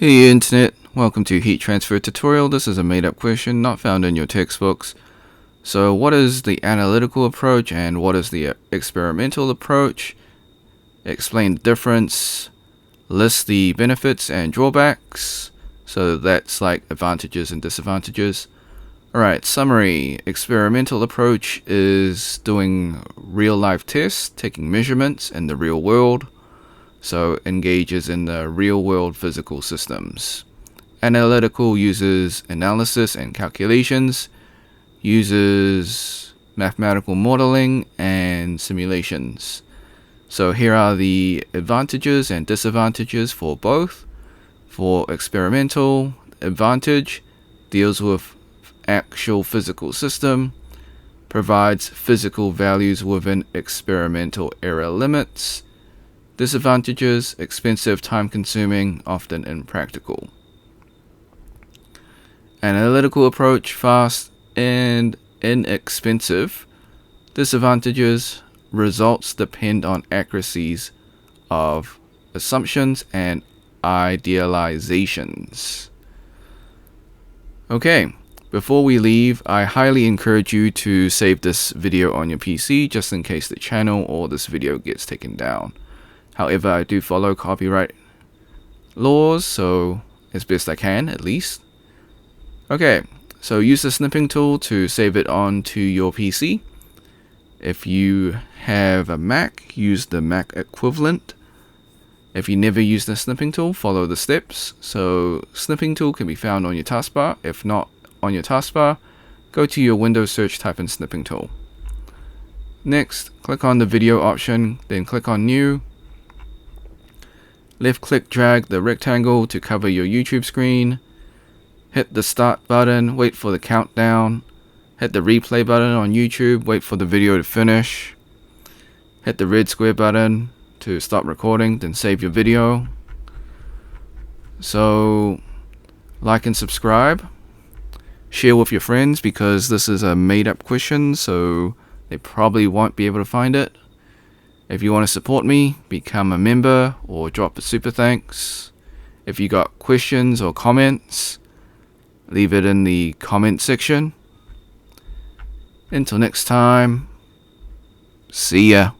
Hey Internet, welcome to Heat Transfer Tutorial. This is a made-up question not found in your textbooks. So what is the analytical approach and what is the experimental approach? Explain the difference, list the benefits and drawbacks. So that's like advantages and disadvantages. Alright, summary. Experimental approach is doing real-life tests, taking measurements in the real world. So engages in the real-world physical systems. Analytical uses analysis and calculations, uses mathematical modeling and simulations. So here are the advantages and disadvantages for both. For experimental, advantage deals with actual physical system, provides physical values within experimental error limits. Disadvantages: expensive, time-consuming, often impractical. Analytical approach: fast and inexpensive. Disadvantages: results depend on accuracies of assumptions and idealizations. Okay, before we leave, I highly encourage you to save this video on your PC just in case the channel or this video gets taken down. However, I do follow copyright laws, so as best I can, at least. Okay, so use the snipping tool to save it onto your PC. If you have a Mac, use the Mac equivalent. If you never use the snipping tool, follow the steps. So snipping tool can be found on your taskbar. If not on your taskbar, go to your Windows search, type in snipping tool. Next, click on the video option, then click on new. Left click, drag the rectangle to cover your YouTube screen. Hit the start button, wait for the countdown. Hit the replay button on YouTube, wait for the video to finish. Hit the red square button to stop recording, then save your video. So, like and subscribe. Share with your friends because this is a made up question, so they probably won't be able to find it. If you want to support me, become a member or drop a super thanks. If you got questions or comments, leave it in the comment section. Until next time, see ya.